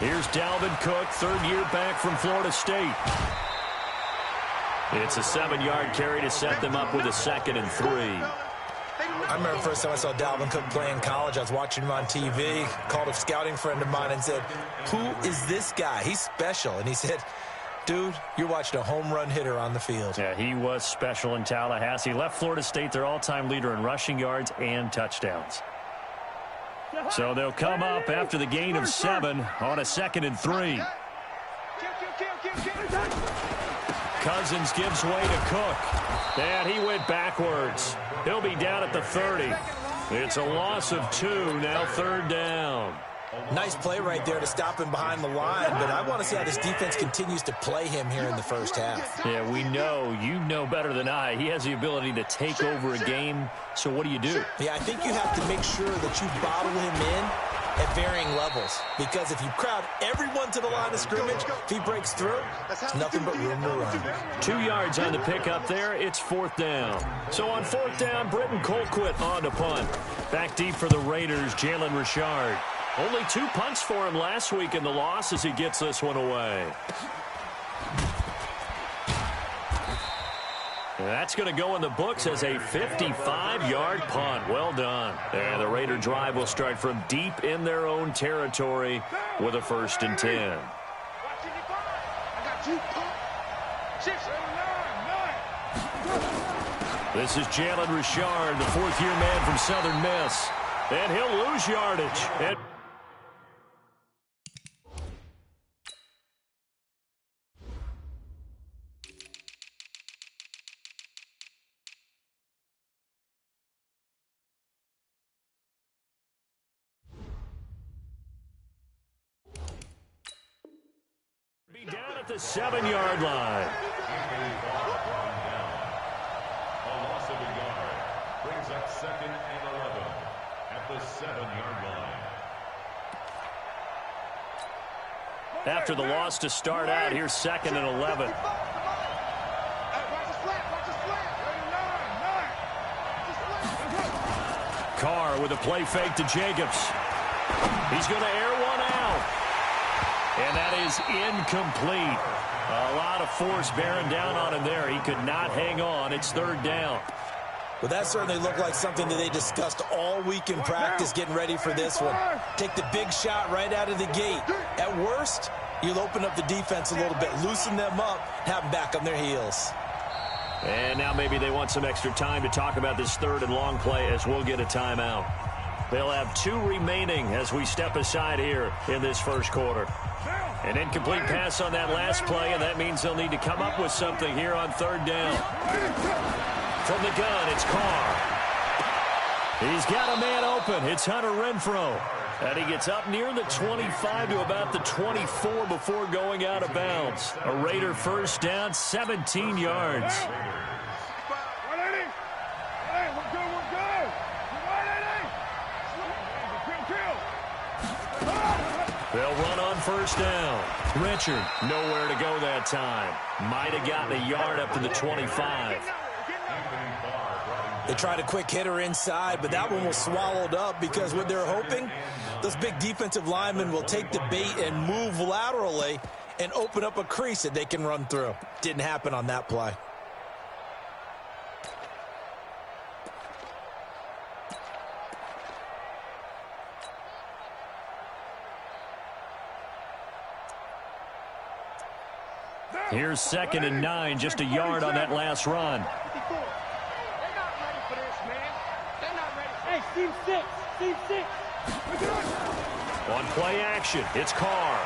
Here's Dalvin Cook, third year back from Florida State. It's a 7-yard carry to set them up with a 2nd and 3. I remember the first time I saw Dalvin Cook play in college. I was watching him on TV, called a scouting friend of mine and said, "Who is this guy? He's special." And he said, "Dude, you're watching a home run hitter on the field." Yeah, he was special in Tallahassee. Left Florida State their all-time leader in rushing yards and touchdowns. So they'll come up after the gain of 7 on a 2nd and 3. Cousins gives way to Cook. And he went backwards. He'll be down at the 30. It's a loss of 2, now 3rd down. Nice play right there to stop him behind the line, but I want to see how this defense continues to play him here in the first half. Yeah, we know, you know better than I, he has the ability to take over a game, so what do you do? Yeah, I think you have to make sure that you bottle him in at varying levels, because if you crowd everyone to the line of scrimmage, if he breaks through, it's nothing but room to run. 2 yards on the pickup there, it's 4th down. So on 4th down, Britton Colquitt on to punt. Back deep for the Raiders, Jalen Richard. Only 2 punts for him last week in the loss as he gets this one away. That's going to go in the books as a 55-yard punt. Well done. And the Raider drive will start from deep in their own territory with a 1st and 10. This is Jalen Richard, the 4th-year man from Southern Miss. And he'll lose yardage. Be down at the 7-yard line. A loss of a yard brings up 2nd and 11 at the 7-yard line. After the loss to start out, here's 2nd and 11. Carr with a play fake to Jacobs. He's going to air one out. And that is incomplete. A lot of force bearing down on him there. He could not hang on. It's 3rd down. Well, that certainly looked like something that they discussed all week in practice getting ready for this one. Take the big shot right out of the gate. At worst, you'll open up the defense a little bit, loosen them up, have them back on their heels. And now maybe they want some extra time to talk about this 3rd and long play as we'll get a timeout. They'll have 2 remaining as we step aside here in this first quarter. An incomplete pass on that last play, and that means they'll need to come up with something here on 3rd down. From the gun, it's Carr. He's got a man open. It's Hunter Renfrow. And he gets up near the 25 to about the 24 before going out of bounds. A Raider 1st down, 17 yards. They'll run on 1st down. Richard, nowhere to go that time. Might have gotten a yard up to the 25. They tried a quick hitter inside, but that one was swallowed up because what they're hoping, those big defensive linemen will take the bait and move laterally and open up a crease that they can run through. Didn't happen on that play. Here's 2nd and 9, just a yard on that last run. On play action, it's Carr.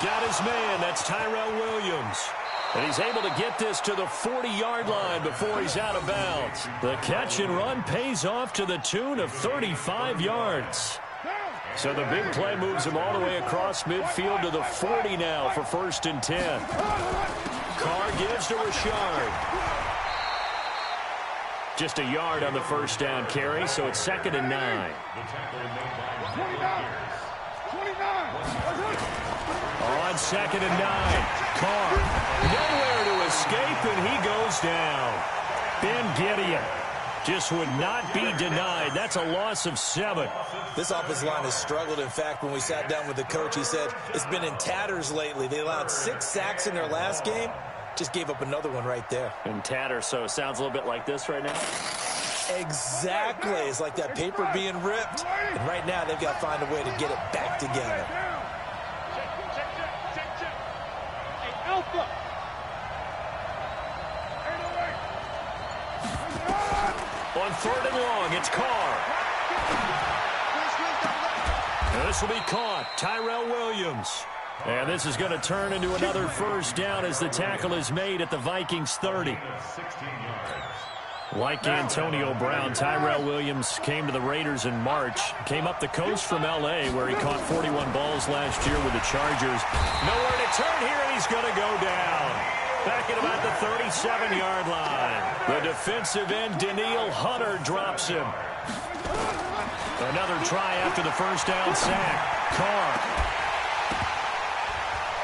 Got his man, that's Tyrell Williams. And he's able to get this to the 40-yard line before he's out of bounds. The catch and run pays off to the tune of 35 yards. So the big play moves him all the way across midfield to the 40 now for 1st and 10. Carr gives to Richard. Just a yard on the 1st down carry, so it's 2nd and 9. On 2nd and 9, Carr nowhere to escape, and he goes down. Ben Gideon just would not be denied. That's a loss of 7. This offensive line has struggled. In fact, when we sat down with the coach, he said it's been in tatters lately. They allowed 6 sacks in their last game. Just gave up another one right there. In tatters, so it sounds a little bit like this right now. Exactly. It's like that paper being ripped. And right now, they've got to find a way to get it back together. On 3rd and long, it's Carr. And this will be caught. Tyrell Williams. And this is going to turn into another first down as the tackle is made at the Vikings 30. Like Antonio Brown, Tyrell Williams came to the Raiders in March. Came up the coast from L.A., where he caught 41 balls last year with the Chargers. Nowhere to turn here, and he's going to go down. Back at about the 37-yard line. The defensive end, Daniil Hunter, drops him. Another try after the first down sack. Carr.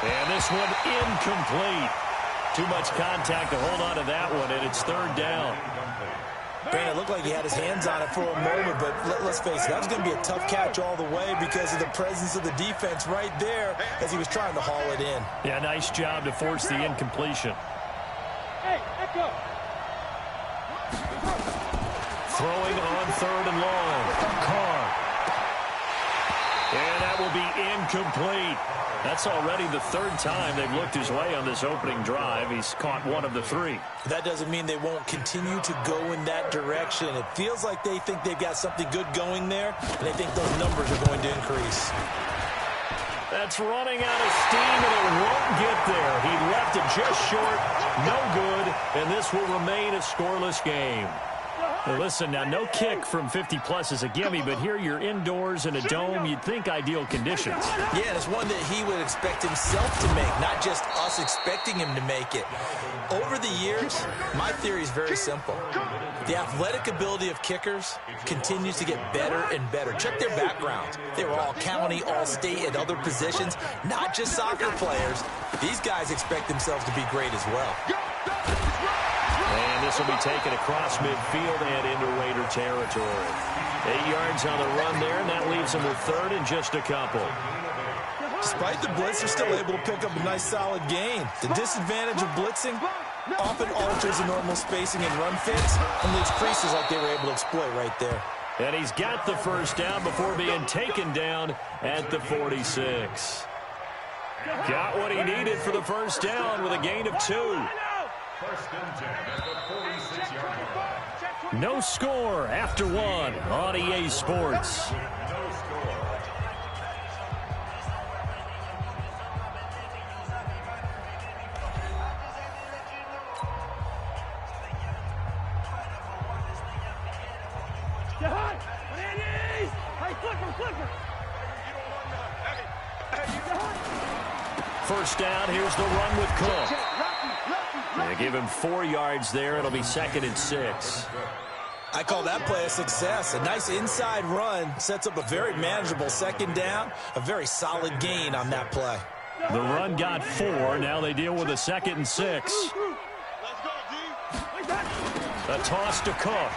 And this one incomplete. Too much contact to hold on to that one, and it's 3rd down. Brandon, it looked like he had his hands on it for a moment, but let's face it, that was going to be a tough catch all the way because of the presence of the defense right there as he was trying to haul it in. Yeah, nice job to force the incompletion. Hey, echo. Throwing on 3rd and long. Carr. And that will be incomplete. That's already the 3rd time they've looked his way on this opening drive. He's caught 1 of the 3. That doesn't mean they won't continue to go in that direction. It feels like they think they've got something good going there, and they think those numbers are going to increase. That's running out of steam, and it won't get there. He left it just short, no good, and this will remain a scoreless game. Well, listen, now, no kick from 50-plus is a gimme, but here you're indoors in a dome. You'd think ideal conditions. Yeah, and it's one that he would expect himself to make, not just us expecting him to make it. Over the years, my theory is very simple. The athletic ability of kickers continues to get better and better. Check their backgrounds. They were all county, all state, at other positions, not just soccer players. These guys expect themselves to be great as well. And this will be taken across midfield and into Raider territory. 8 yards on the run there, and that leaves them with 3rd and just a couple. Despite the blitz, they're still able to pick up a nice, solid gain. The disadvantage of blitzing often alters the normal spacing and run fits and leaves creases like they were able to exploit right there. And he's got the first down before being taken down at the 46. Got what he needed for the first down with a gain of 2. 1st and 10 at the 46-yard line. No score after 1 on EA Sports. No score. First down, here's the run with Cook. They give him 4 yards there. It'll be 2nd and 6. I call that play a success. A nice inside run sets up a very manageable 2nd down. A very solid gain on that play. The run got 4. Now they deal with a 2nd and 6. A toss to Cook.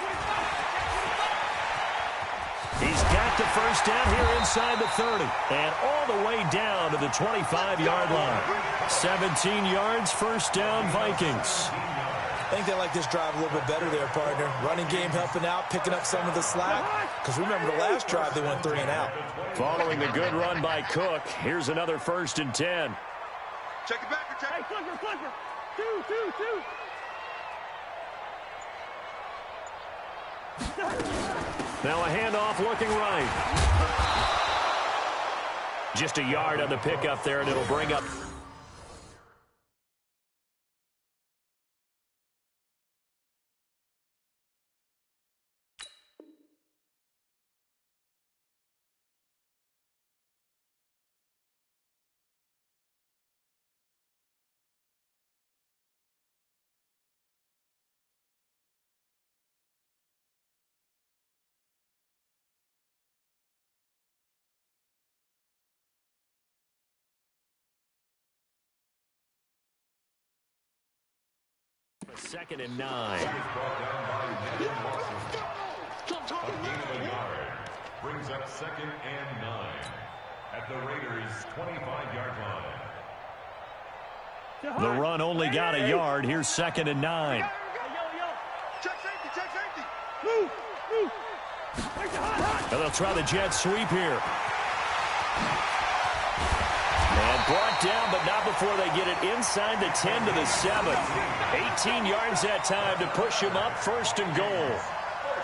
He's got the first down here inside the 30. And all the way down to the 25-yard line. 17 yards, first down, Vikings. I think they like this drive a little bit better there, partner. Running game helping out, picking up some of the slack. Because remember, the last drive they went 3 and out. Following the good run by Cook, here's another 1st and 10. Check it back. Hey, clicker. 2. Now a handoff looking right. Just a yard on the pickup there, and it'll bring up 2nd and 9. He is brought down by Ned Lawson. A gain of a yard. Brings up 2nd and 9 at the Raiders' 25-yard line. The run only got a yard. Here's 2nd and 9. Check safety, check safety. Move, move. And they'll try the jet sweep here. And brought down, but not before they get it inside the 10 to the 7. 18 yards that time to push him up 1st and goal.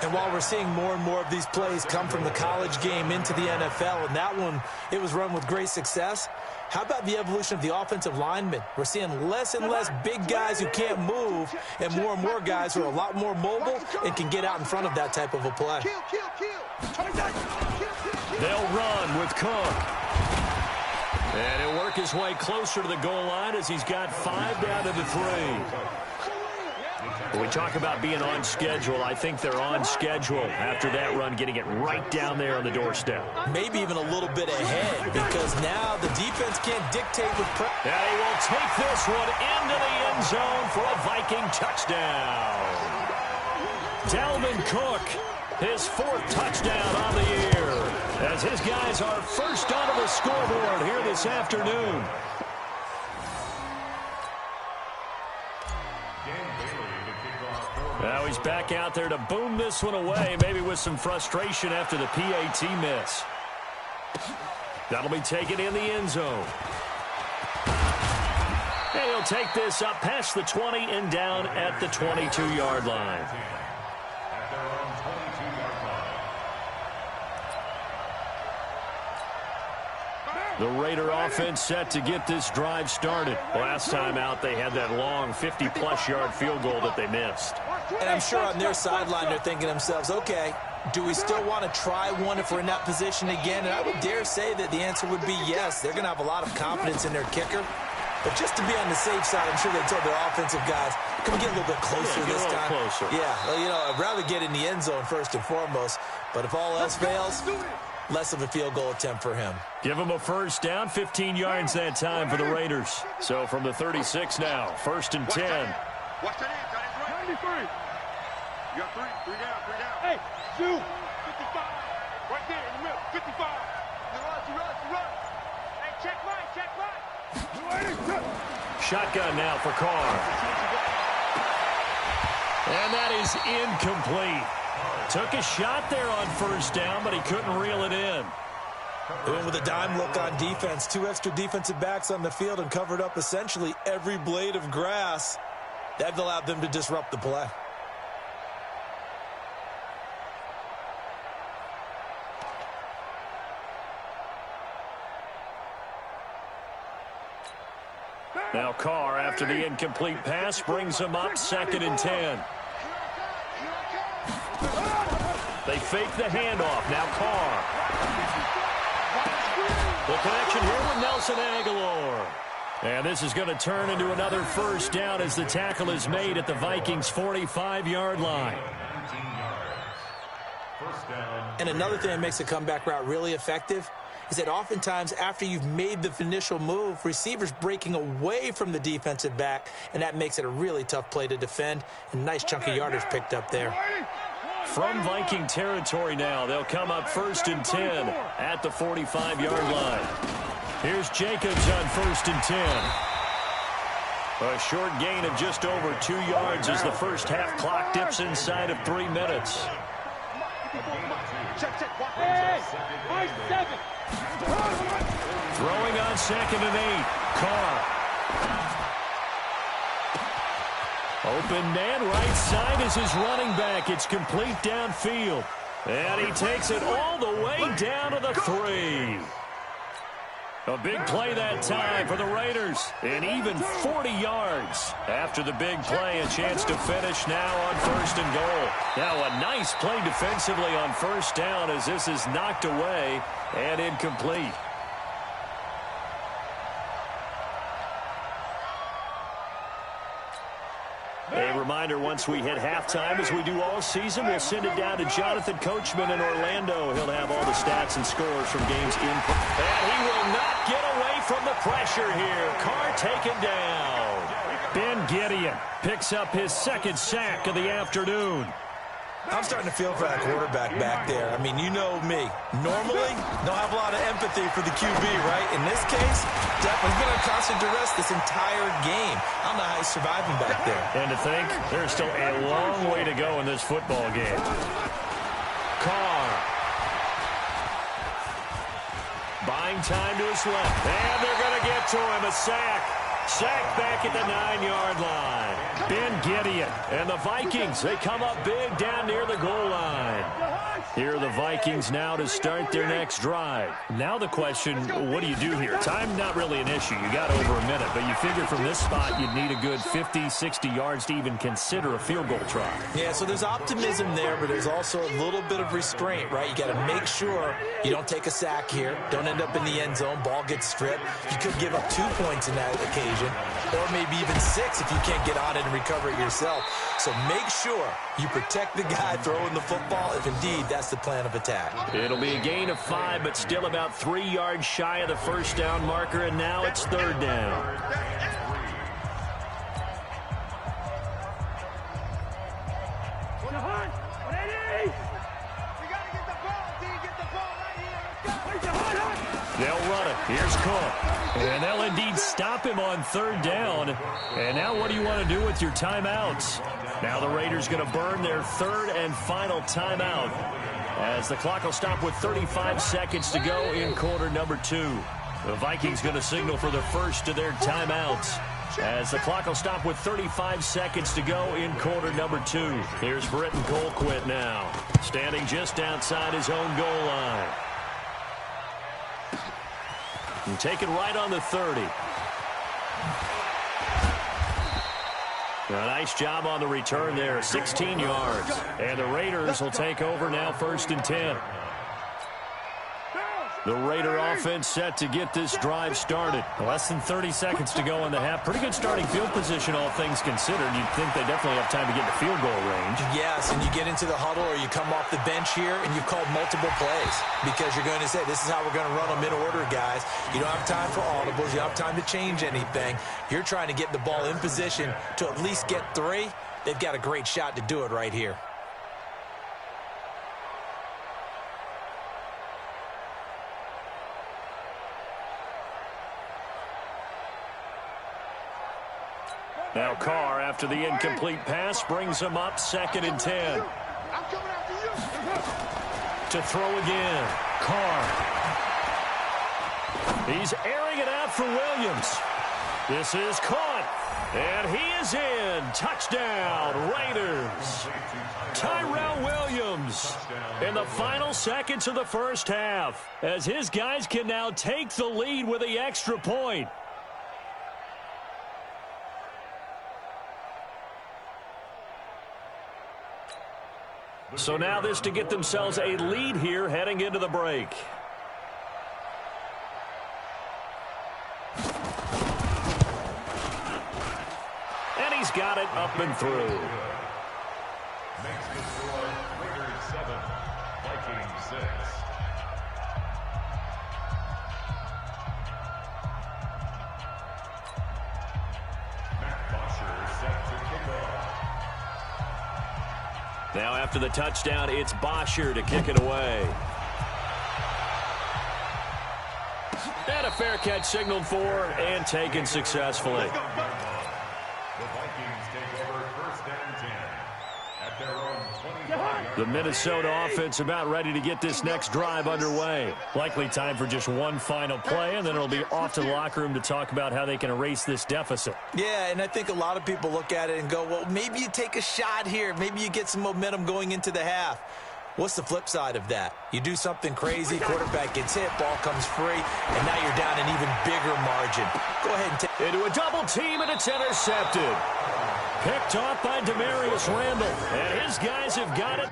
And while we're seeing more and more of these plays come from the college game into the NFL, and that one, it was run with great success, how about the evolution of the offensive linemen? We're seeing less and less big guys who can't move and more guys who are a lot more mobile and can get out in front of that type of a play. They'll run with Cook. And he'll work his way closer to the goal line as he's got 5 down to the 3. When we talk about being on schedule, I think they're on schedule after that run, getting it right down there on the doorstep. Maybe even a little bit ahead, because now the defense can't dictate with pressure. And he will take this one into the end zone for a Viking touchdown. Dalvin Cook, his 4th touchdown on the year, as his guys are first onto the scoreboard here this afternoon. Now he's back out there to boom this one away, maybe with some frustration after the PAT miss. That'll be taken in the end zone. And he'll take this up past the 20 and down at the 22-yard line. At their own 22-yard line. The Raider offense set to get this drive started. Last time out, they had that long 50-plus yard field goal that they missed. And I'm sure on their sideline they're thinking to themselves, okay, do we still want to try one if we're in that position again? And I would dare say that the answer would be yes. They're going to have a lot of confidence in their kicker. But just to be on the safe side, I'm sure they told their offensive guys, can we get a little bit closer this time? Closer. Yeah, well, you know, I'd rather get in the end zone first and foremost. But if all else fails, less of a field goal attempt for him. Give him a first down, 15 yards that time for the Raiders. So from the 36 now, 1st and 10. Watch that end, right. 93. You got 3 down, 3 down. Hey, shoot. 55. Right there in the middle, 55. You run. Hey, check right. Shotgun now for Carr. And that is incomplete. Took a shot there on 1st down, but he couldn't reel it in. They went with a dime look on defense. 2 extra defensive backs on the field and covered up essentially every blade of grass. That allowed them to disrupt the play. Now Carr, after the incomplete pass, brings him up 2nd and 10. They fake the handoff. Now Carr. The connection here with Nelson Aguilar. And this is going to turn into another first down as the tackle is made at the Vikings' 45-yard line. And another thing that makes a comeback route really effective is that oftentimes after you've made the initial move, receivers breaking away from the defensive back, and that makes it a really tough play to defend. A nice chunk of yardage picked up there. From Viking territory now, they'll come up 1st and 10 at the 45-yard line. Here's Jacobs on 1st and 10. A short gain of just over 2 yards as the first half clock dips inside of 3 minutes. Throwing on 2nd and 8. Carr. Open man, right side is his running back. It's complete downfield. And he takes it all the way down to the 3. A big play that time for the Raiders. And even 40 yards after the big play. A chance to finish now on 1st and goal. Now a nice play defensively on 1st down as this is knocked away and incomplete. A reminder, once we hit halftime, as we do all season, we'll send it down to Jonathan Coachman in Orlando. He'll have all the stats and scores from games in. And he will not get away from the pressure here. Carr taken down. Ben Gideon picks up his second sack of the afternoon. I'm starting to feel for that quarterback back there. I mean, you know me. Normally, don't have a lot of empathy for the QB, right? In this case, definitely been on constant duress this entire game. I don't know how he's surviving back there. And to think, there's still a long way to go in this football game. Carr. Buying time to his left. And they're going to get to him. A sack. Sack back at the 9-yard line. Ben Gideon and the Vikings, they come up big down near the goal line. Here are the Vikings now to start their next drive. Now the question, what do you do here? Time not really an issue. You got over a minute, but you figure from this spot you'd need a good 50, 60 yards to even consider a field goal try. Yeah, so there's optimism there, but there's also a little bit of restraint, right? You got to make sure you don't take a sack here. Don't end up in the end zone. Ball gets stripped. You could give up 2 points in that occasion, or maybe even 6 if you can't get on it and recover it yourself. So make sure you protect the guy throwing the football if indeed that's the plan of attack. It'll be a gain of 5, but still about 3 yards shy of the first down marker, and now it's third down. They'll run it. Here's Cook. And they'll indeed stop him on third down. And now what do you want to do with your timeouts? Now the Raiders going to burn their third and final timeout as the clock will stop with 35 seconds to go in quarter number 2. The Vikings going to signal for the first of their timeouts as the clock will stop with 35 seconds to go in quarter number 2. Here's Britton Colquitt now, standing just outside his own goal line. And taken right on the 30. A nice job on the return there, 16 yards. And the Raiders will take over now, first and 10. The Raider offense set to get this drive started. Less than 30 seconds to go in the half. Pretty good starting field position, all things considered. You'd think they definitely have time to get to field goal range. Yes, and you get into the huddle or you come off the bench here and you've called multiple plays because you're going to say, this is how we're going to run them in order, guys. You don't have time for audibles. You don't have time to change anything. You're trying to get the ball in position to at least get 3. They've got a great shot to do it right here. Now Carr, after the incomplete pass, brings him up second and 10. To throw again. Carr. He's airing it out for Williams. This is caught. And he is in. Touchdown, Raiders. Tyrell Williams in the final seconds of the first half as his guys can now take the lead with the extra point. So now this to get themselves a lead here heading into the break. And he's got it up and through. Makes the score Raiders 7, Vikings 6. Matt Bosher set to kick off. Now after the touchdown, it's Bosher to kick it away. And a fair catch signaled for and taken successfully. The Vikings take over first and 10 at their own 25-yard. The Minnesota offense about ready to get this next drive underway. Likely time for just one final play, and then it'll be off to the locker room to talk about how they can erase this deficit. Yeah, and I think a lot of people look at it and go, well, maybe you take a shot here. Maybe you get some momentum going into the half. What's the flip side of that? You do something crazy, quarterback gets hit, ball comes free, and now you're down an even bigger margin. Go ahead and take Into a double team, and it's intercepted. Picked off by Demarius Randall, and his guys have got it.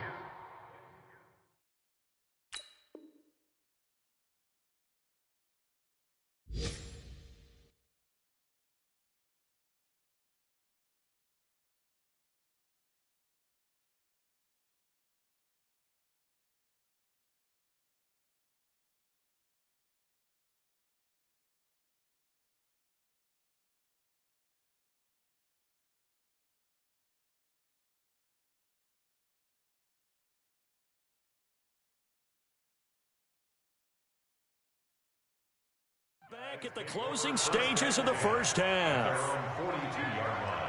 back at the closing stages of the first half. 42-yard line.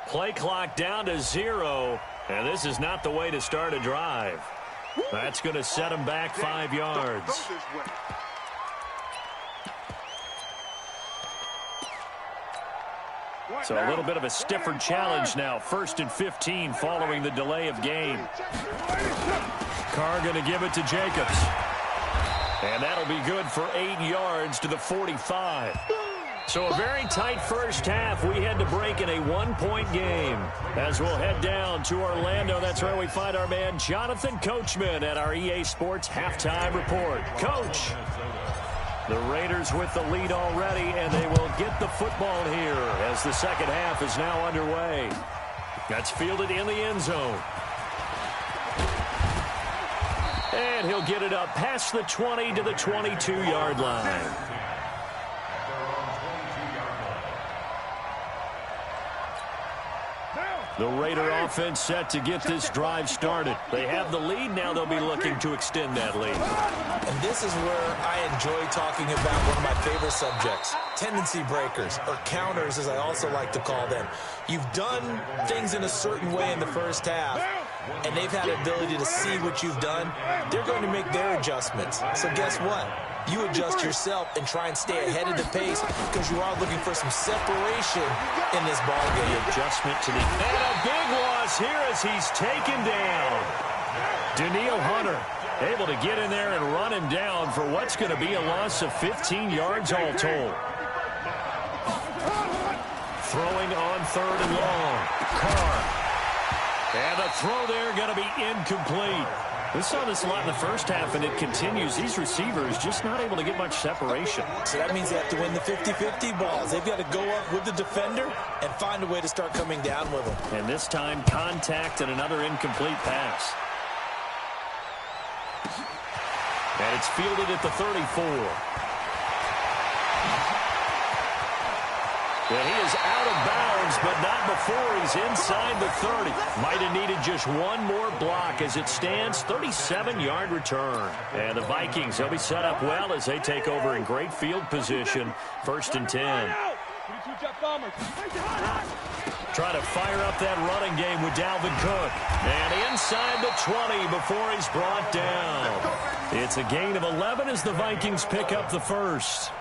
Play clock down to 0, and this is not the way to start a drive. That's going to set them back 5 yards. So a little bit of a stiffer challenge now. 1st and 15 following the delay of game. Carr going to give it to Jacobs. And that'll be good for 8 yards to the 45. So a very tight first half. We had to break in a 1-point game. As we'll head down to Orlando, that's where we find our man Jonathan Coachman at our EA Sports Halftime Report. Coach, the Raiders with the lead already, and they will get the football here as the second half is now underway. That's fielded in the end zone. And he'll get it up past the 20 to the 22-yard line. The Raider offense set to get this drive started. They have the lead. Now they'll be looking to extend that lead. And this is where I enjoy talking about one of my favorite subjects, tendency breakers, or counters as I also like to call them. You've done things in a certain way in the first half, and they've had the ability to see what you've done. They're going to make their adjustments. So guess what? You adjust yourself and try and stay ahead of the pace because you are looking for some separation in this ball game. The adjustment to the... And a big loss here as he's taken down. Daniil Hunter able to get in there and run him down for what's going to be a loss of 15 yards all told. Throwing on 3rd and long. Carr. And the throw there going to be incomplete. We saw this a lot in the first half, and it continues. These receivers just not able to get much separation. So that means they have to win the 50-50 balls. They've got to go up with the defender and find a way to start coming down with them. And this time, contact and another incomplete pass. And it's fielded at the 34. And he is out of bounds, but not before he's inside the 30. Might have needed just one more block as it stands. 37-yard return. And the Vikings, they'll be set up well as they take over in great field position. 1st and 10. Try to fire up that running game with Dalvin Cook. And inside the 20 before he's brought down. It's a gain of 11 as the Vikings pick up the first.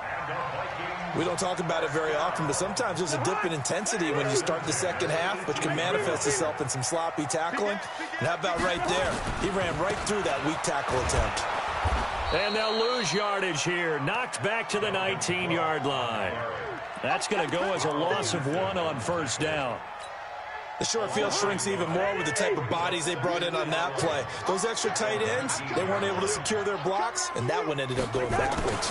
We don't talk about it very often, but sometimes there's a dip in intensity when you start the second half, which can manifest itself in some sloppy tackling. And how about right there? He ran right through that weak tackle attempt. And they'll lose yardage here. Knocked back to the 19-yard line. That's going to go as a loss of 1 on 1st down. The short field shrinks even more with the type of bodies they brought in on that play. Those extra tight ends, they weren't able to secure their blocks, and that one ended up going backwards.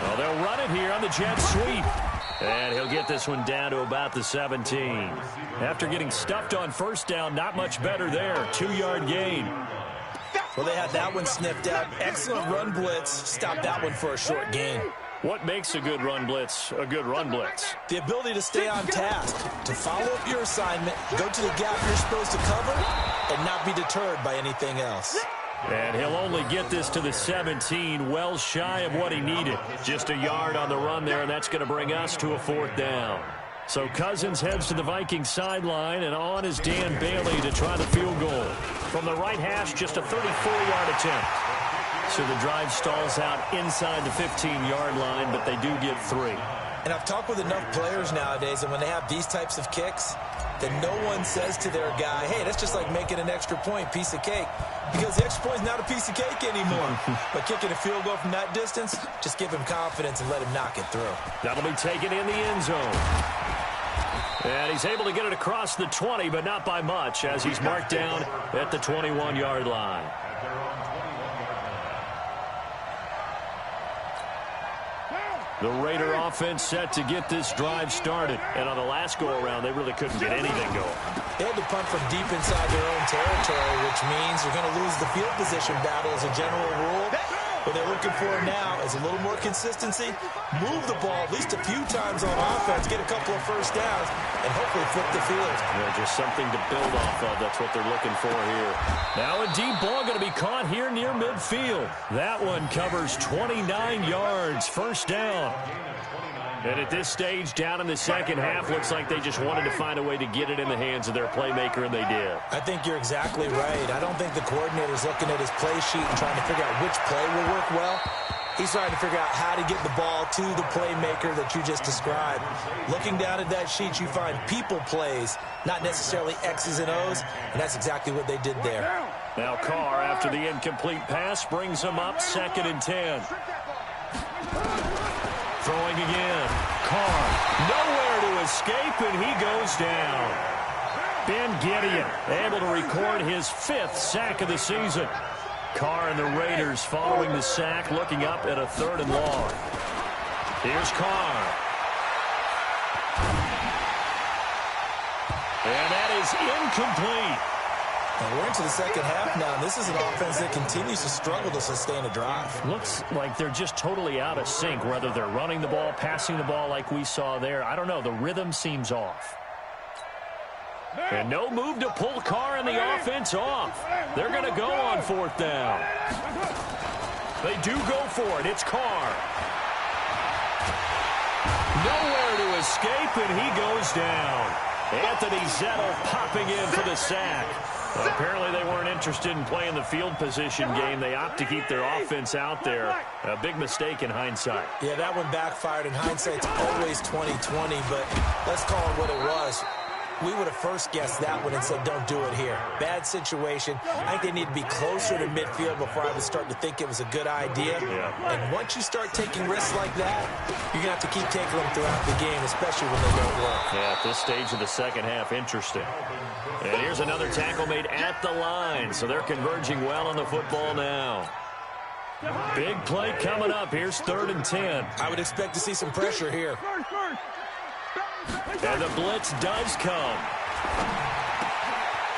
Well, they'll run it here on the jet sweep. And he'll get this one down to about the 17. After getting stuffed on 1st down, not much better there. 2-yard gain. Well, they had that one sniffed out. Excellent run blitz. Stopped that one for a short gain. What makes a good run blitz a good run blitz? The ability to stay on task, to follow up your assignment, go to the gap you're supposed to cover, and not be deterred by anything else. And he'll only get this to the 17, well shy of what he needed. Just a yard on the run there, and that's going to bring us to a 4th down. So Cousins heads to the Vikings sideline, and on is Dan Bailey to try the field goal. From the right hash, just a 34-yard attempt. So the drive stalls out inside the 15-yard line, but they do get 3. And I've talked with enough players nowadays, and when they have these types of kicks, then no one says to their guy, hey, that's just like making an extra point, piece of cake. Because the extra point is not a piece of cake anymore. But kicking a field goal from that distance, just give him confidence and let him knock it through. That'll be taken in the end zone. And he's able to get it across the 20, but not by much, as he's marked down at the 21-yard line. The Raider offense set to get this drive started. And on the last go-around, they really couldn't get anything going. They had to punt from deep inside their own territory, which means you're going to lose the field position battle as a general rule. What they're looking for now is a little more consistency, move the ball at least a few times on offense, get a couple of first downs, and hopefully flip the field. Yeah, just something to build off of. That's what they're looking for here. Now a deep ball going to be caught here near midfield. That one covers 29 yards, first down. And at this stage, down in the second half, looks like they just wanted to find a way to get it in the hands of their playmaker, and they did. I think you're exactly right. I don't think the coordinator's looking at his play sheet and trying to figure out which play will work well. He's trying to figure out how to get the ball to the playmaker that you just described. Looking down at that sheet, you find people plays, not necessarily X's and O's, and that's exactly what they did there. Now Carr, after the incomplete pass, brings him up 2nd and 10. Throwing again. Carr, nowhere to escape, and he goes down. Ben Gideon able to record his 5th sack of the season. Carr and the Raiders following the sack, looking up at a 3rd and long. Here's Carr. And that is incomplete. And we're into the second half now. This is an offense that continues to struggle to sustain a drive. Looks like they're just totally out of sync, whether they're running the ball, passing the ball like we saw there. I don't know. The rhythm seems off. And no move to pull Carr and the offense off. They're going to go on 4th down. They do go for it. It's Carr. Nowhere to escape, and he goes down. Anthony Zettel popping in for the sack. Apparently they weren't interested in playing the field position game. They opt to keep their offense out there. A big mistake in hindsight. Yeah, that one backfired. In hindsight's always 20/20, but let's call it what it was. We would have first guessed that one and said, don't do it here. Bad situation. I think they need to be closer to midfield before I would start to think it was a good idea. Yeah. And once you start taking risks like that, you're going to have to keep taking them throughout the game, especially when they don't work. Yeah, at this stage of the second half, interesting. And here's another tackle made at the line, so they're converging well on the football now. Big play coming up. Here's 3rd and 10. I would expect to see some pressure here. And the blitz does come.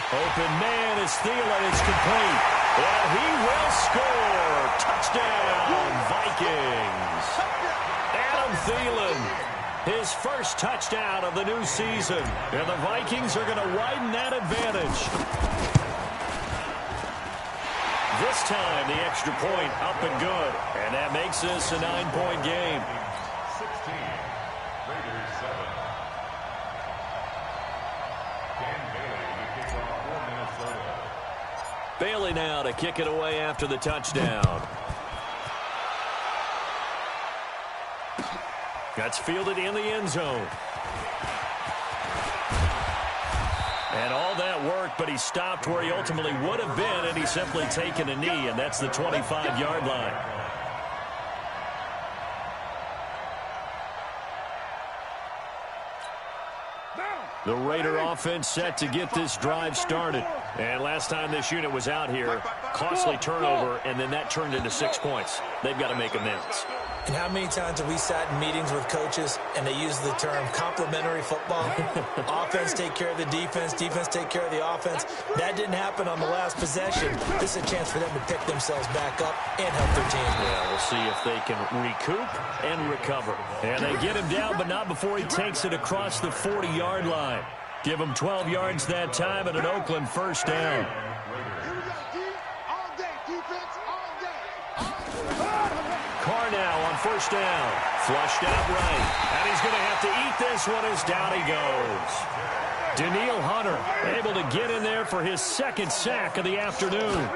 Open man is Thielen. It's complete. And he will score. Touchdown, Vikings. Adam Thielen, his first touchdown of the new season. And the Vikings are going to widen that advantage. This time, the extra point up and good. And that makes this a 9-point game. 16, Raiders 7. Bailey now to kick it away after the touchdown. That's fielded in the end zone. And all that work, but he stopped where he ultimately would have been, and he's simply taken a knee, and that's the 25-yard line. The Raider offense set to get this drive started. And last time this unit was out here, costly turnover, and then that turned into 6 points. They've got to make amends. And how many times have we sat in meetings with coaches and they use the term complementary football? Offense take care of the defense, defense take care of the offense. That didn't happen on the last possession. This is a chance for them to pick themselves back up and help their team. Yeah, we'll see if they can recoup and recover. And they get him down, but not before he takes it across the 40-yard line. Give him 12 yards that time and an Oakland first down. Carr now on first down. Flushed out right. And he's going to have to eat this one as down he goes. Danielle Hunter able to get in there for his 2nd sack of the afternoon.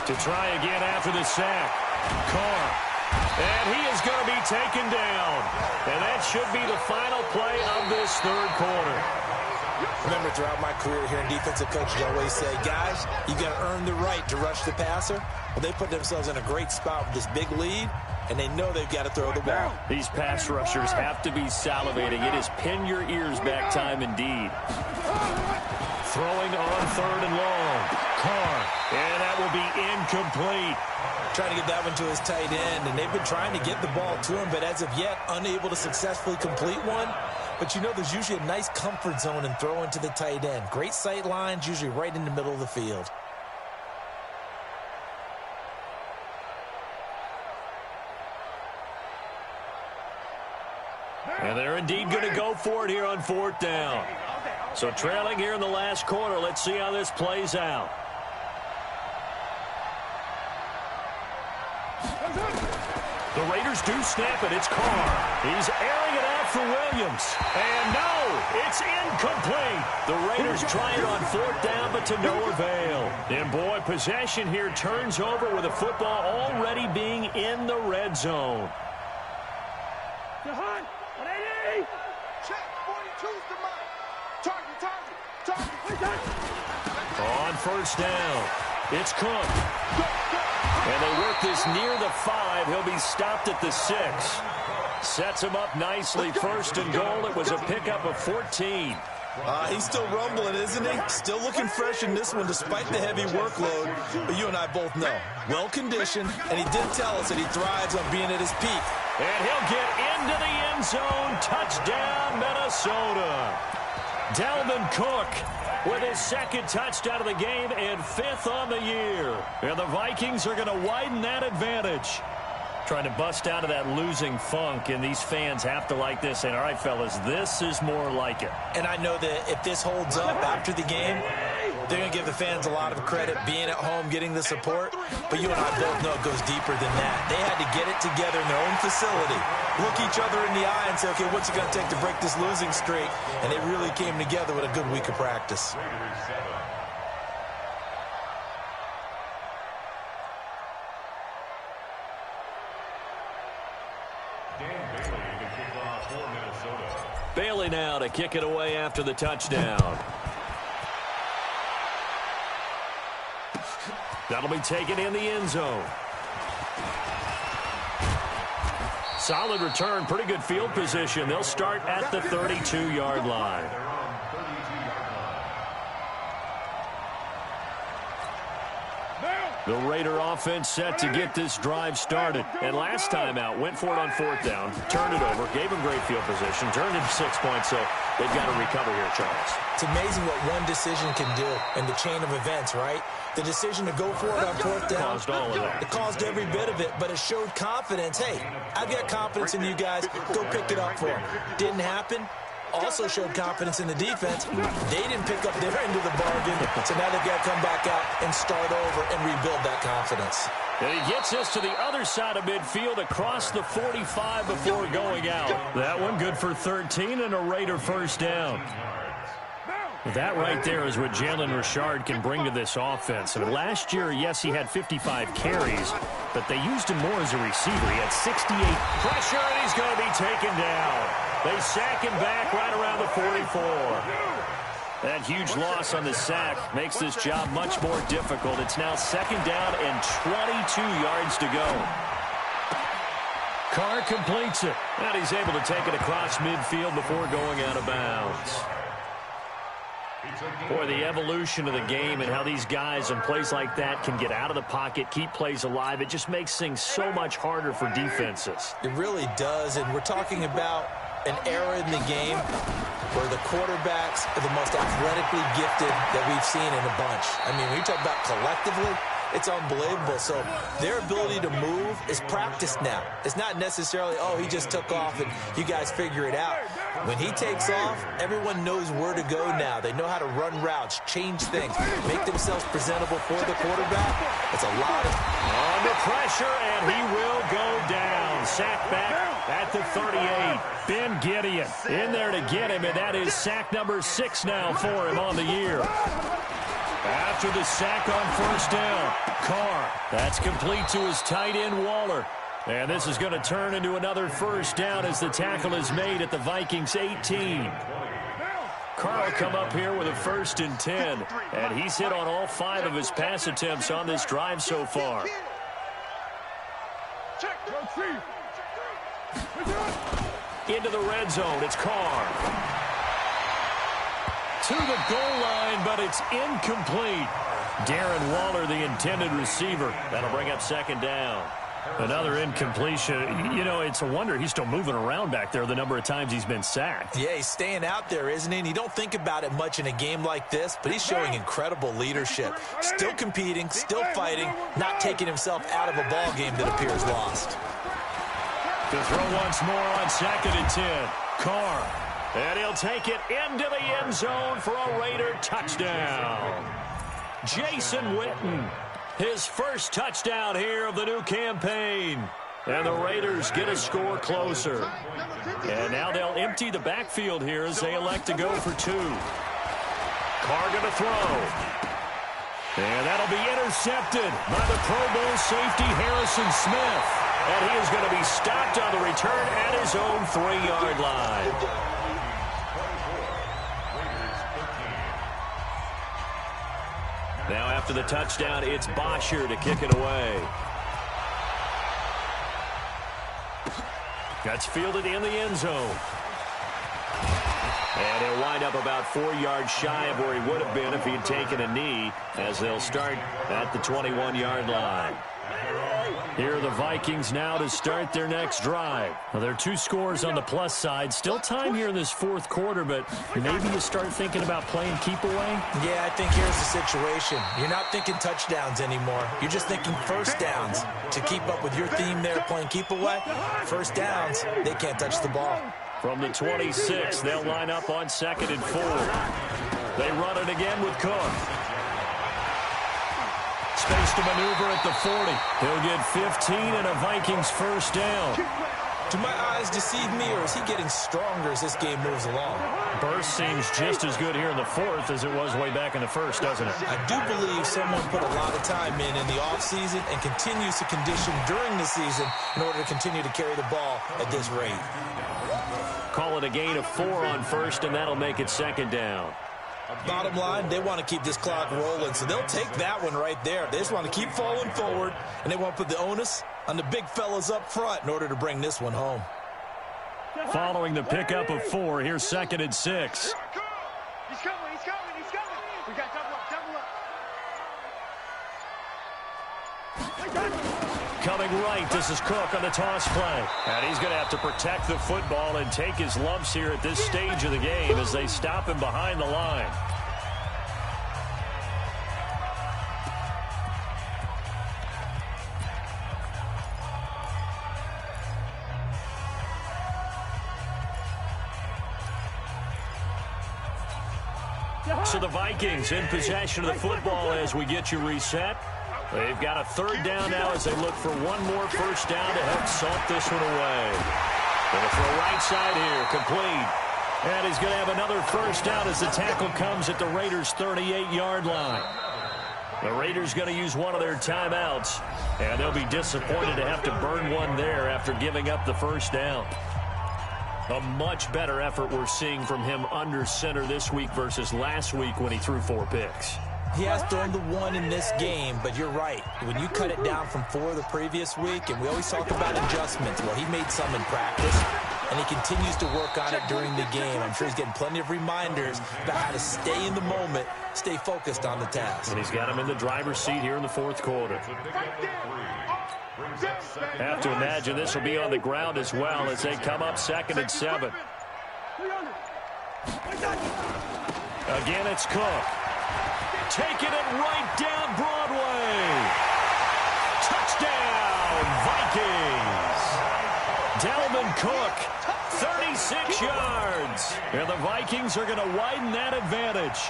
To try again after the sack. Carr. And he is going to be taken down. And that should be the final play of this 3rd quarter. Remember, throughout my career here in defensive coaches, I always say, guys, you got to earn the right to rush the passer. Well, they put themselves in a great spot with this big lead. and they know they've got to throw the ball. These pass rushers have to be salivating. It is pin your ears back time indeed. Throwing on 3rd and long. Carr, and that will be incomplete. Trying to get that one to his tight end, and they've been trying to get the ball to him, but as of yet, unable to successfully complete one. But you know there's usually a nice comfort zone in throwing to the tight end. Great sight lines, usually right in the middle of the field. And they're indeed going to go for it here on 4th down. So trailing here in the last quarter, let's see how this plays out. The Raiders do snap it. It's Carr. He's airing it out for Williams. And no, it's incomplete. The Raiders try it on 4th down, but to no avail. And boy, possession here turns over with the football already being in the red zone. Check, 42's the mark. Target. On 1st down, it's Cook. And they work this near the 5. He'll be stopped at the 6. Sets him up nicely. 1st and goal. It was a pickup of 14. He's still rumbling, isn't he? Still looking fresh in this one despite the heavy workload. But you and I both know, well-conditioned, and he did tell us that he thrives on being at his peak. And he'll get into the end zone. Touchdown, Minnesota. Dalvin Cook with his 2nd touchdown of the game and 5th on the year. And the Vikings are going to widen that advantage. Trying to bust out of that losing funk, and these fans have to like this. And all right, fellas, this is more like it. And I know that if this holds up after the game, they're going to give the fans a lot of credit being at home, getting the support. But you and I both know it goes deeper than that. They had to get it together in their own facility, look each other in the eye and say, okay, what's it going to take to break this losing streak? And they really came together with a good week of practice. Bailey now to kick it away after the touchdown. That'll be taken in the end zone. Solid return, pretty good field position. They'll start at the 32-yard line. The Raider offense set to get this drive started. And last time out, went for it on 4th down, turned it over, gave them great field position, turned it 6 points, so they've got to recover here, Charles. It's amazing what one decision can do in the chain of events, right? The decision to go for it on 4th down. Caused all of that. It caused every bit of it, but it showed confidence. Hey, I've got confidence in you guys. Go pick it up for them. Didn't happen. Also showed confidence in the defense. They didn't pick up their end of the bargain, so now they've got to come back out and start over and rebuild that confidence. And he gets us to the other side of midfield across the 45 before going out. That one good for 13 and a Raider 1st down. That right there is what Jalen Richard can bring to this offense. I mean, last year, yes, he had 55 carries, but they used him more as a receiver. He had 68 pressure, and he's going to be taken down. They sack him back right around the 44. That huge loss on the sack makes this job much more difficult. It's now 2nd down and 22 yards to go. Carr completes it, and he's able to take it across midfield before going out of bounds. Boy, the evolution of the game and how these guys on plays like that can get out of the pocket, keep plays alive, it just makes things so much harder for defenses. It really does, and we're talking about an era in the game where the quarterbacks are the most athletically gifted that we've seen in a bunch. I mean, when you talk about collectively, it's unbelievable. So their ability to move is practiced now. It's not necessarily, oh, he just took off and you guys figure it out. When he takes off, everyone knows where to go now. They know how to run routes, change things, make themselves presentable for the quarterback. It's a lot of... Under pressure, and he will go down. Sack back at the 38. Ben Gideon in there to get him, and that is sack number 6 now for him on the year. After the sack on 1st down, Carr, that's complete to his tight end, Waller. And this is going to turn into another 1st down as the tackle is made at the Vikings 18. Carr will come up here with a 1st and 10, and he's hit on all 5 of his pass attempts on this drive so far. Into the red zone, it's Carr. To the goal line, but it's incomplete. Darren Waller, the intended receiver. That'll bring up second down. Another incompletion. You know, it's a wonder he's still moving around back there the number of times he's been sacked. Yeah, he's staying out there, isn't he? And you don't think about it much in a game like this, but he's showing incredible leadership. Still competing, still fighting, not taking himself out of a ball game that appears lost. To throw once more on 2nd and 10. Carr. And he'll take it into the end zone for a Raider touchdown. Jason Witten, his first touchdown here of the new campaign. And the Raiders get a score closer. And now they'll empty the backfield here as they elect to go for 2. Carr going to throw. And that'll be intercepted by the Pro Bowl safety Harrison Smith. And he is going to be stopped on the return at his own 3-yard line. Now after the touchdown, it's Bosher to kick it away. That's fielded in the end zone. And he'll wind up about 4 yards shy of where he would have been if he'd taken a knee, as they'll start at the 21-yard line. Here are the Vikings now to start their next drive. Well, there are 2 scores on the plus side. Still time here in this 4th quarter, but maybe you start thinking about playing keep away? Yeah, I think here's the situation. You're not thinking touchdowns anymore. You're just thinking first downs. To keep up with your theme there, playing keep away, first downs, they can't touch the ball. From the 26, they'll line up on 2nd and 4. They run it again with Cook. Space to maneuver at the 40. He'll get 15 and a Vikings first down. Do my eyes deceive me, or is he getting stronger as this game moves along? Burst seems just as good here in the 4th as it was way back in the 1st, doesn't it? I do believe someone put a lot of time in the offseason and continues to condition during the season in order to continue to carry the ball at this rate. Call it a gain of 4 on 1st, and that'll make it 2nd down. Bottom line, they want to keep this clock rolling, so they'll take that one right there. They just want to keep falling forward, and they want to put the onus on the big fellas up front in order to bring this one home. Following the pickup of 4, here's 2nd and 6. He's coming, he's coming, he's coming. We got double up, double up. Coming right, this is Cook on the toss play. And he's going to have to protect the football and take his lumps here at this stage of the game as they stop him behind the line. So the Vikings in possession of the football as we get you reset. They've got a 3rd down now as they look for one more first down to help salt this one away. Going to throw right side here, complete. And he's going to have another first down as the tackle comes at the Raiders' 38-yard line. The Raiders going to use one of their timeouts, and they'll be disappointed to have to burn one there after giving up the first down. A much better effort we're seeing from him under center this week versus last week when he threw 4 picks. He has thrown the 1 in this game, but you're right. When you cut it down from 4 the previous week, and we always talk about adjustments, well, he made some in practice, and he continues to work on it during the game. I'm sure he's getting plenty of reminders about how to stay in the moment, stay focused on the task. And he's got him in the driver's seat here in the 4th quarter. Have to imagine this will be on the ground as well as they come up 2nd and 7. Again, it's Cook. Taking it right down Broadway. Touchdown, Vikings. Dalvin Cook, 36 yards. And the Vikings are going to widen that advantage.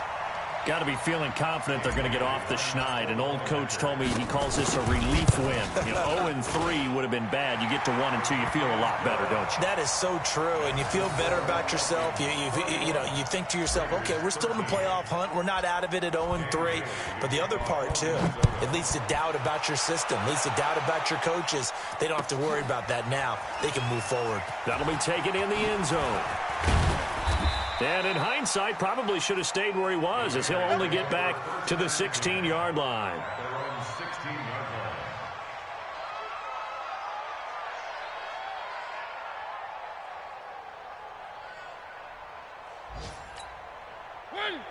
Got to be feeling confident they're going to get off the schneid. An old coach told me he calls this a relief win. 0-3 would have been bad. You get to 1 and 2, you feel a lot better, don't you? That is so true, and you feel better about yourself. You think to yourself, okay, we're still in the playoff hunt. We're not out of it at 0-3. But the other part, too, it leads to doubt about your system, leads to doubt about your coaches. They don't have to worry about that now. They can move forward. That'll be taken in the end zone. And in hindsight, probably should have stayed where he was, as he'll only get back to the 16-yard line.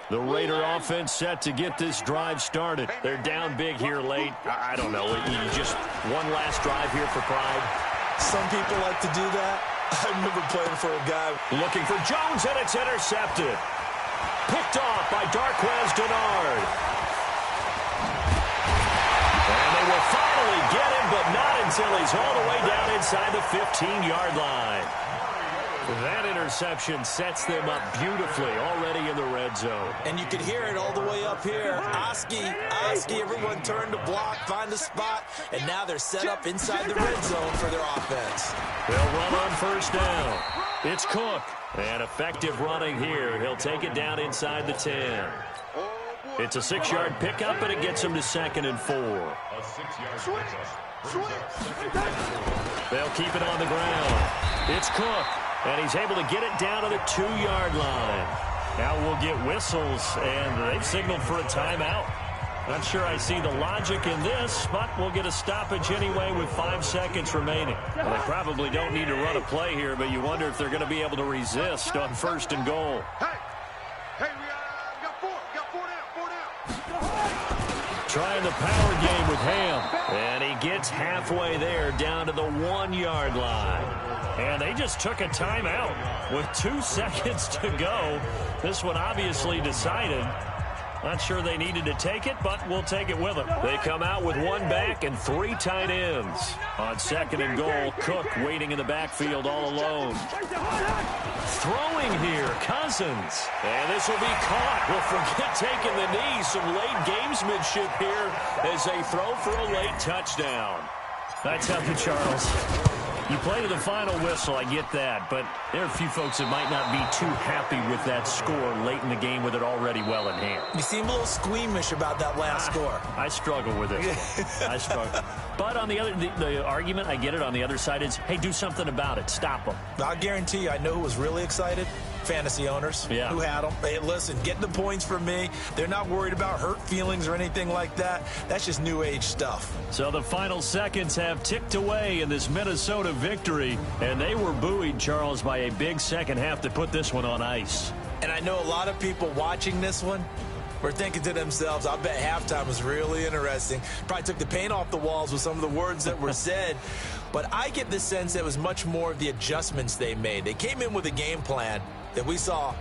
The Raider offense set to get this drive started. They're down big here late. I don't know. Just one last drive here for pride. Some people like to do that. I remember playing for a guy. Looking for Jones, and it's intercepted. Picked off by Darquez Denard. And they will finally get him, but not until he's all the way down inside the 15-yard line. That interception sets them up beautifully already in the red zone. And you could hear it all the way up here. Oski, everyone turned to block, find a spot, and now they're set up inside the red zone for their offense. They'll run on first down. It's Cook. And effective running here. He'll take it down inside the 10. It's a 6-yard pickup, and it gets him to 2nd and 4. A 6-yard pickup. They'll keep it on the ground. It's Cook. And he's able to get it down to the 2-yard line. Now we'll get whistles, and they've signaled for a timeout. Not sure I see the logic in this, but we'll get a stoppage anyway with 5 seconds remaining. Well, they probably don't need to run a play here, but you wonder if they're going to be able to resist on 1st and goal. Hey, we got 4. We got 4 down. Trying the power game with Ham. And he gets halfway there down to the 1-yard line. And they just took a timeout with 2 seconds to go. This one obviously decided. Not sure they needed to take it, but we'll take it with them. They come out with 1 back and 3 tight ends. On 2nd and goal, Cook waiting in the backfield all alone. Throwing here, Cousins. And this will be caught. We'll forget taking the knee. Some late gamesmanship here as they throw for a late touchdown. I tell you, Charles, you play to the final whistle, I get that, but there are a few folks that might not be too happy with that score late in the game with it already well in hand. You seem a little squeamish about that last score. I struggle with it. I struggle. But on the argument, I get it, on the other side is, hey, do something about it. Stop them. I'll guarantee you, I know who was really excited. Fantasy owners who had them. Hey, listen, getting the points from me. They're not worried about hurt feelings or anything like that. That's just new age stuff. So the final seconds have ticked away in this Minnesota victory, and they were buoyed, Charles, by a big second half to put this one on ice. And I know a lot of people watching this one were thinking to themselves, I bet halftime was really interesting. Probably took the paint off the walls with some of the words that were said. But I get the sense that it was much more of the adjustments they made. They came in with a game plan that we saw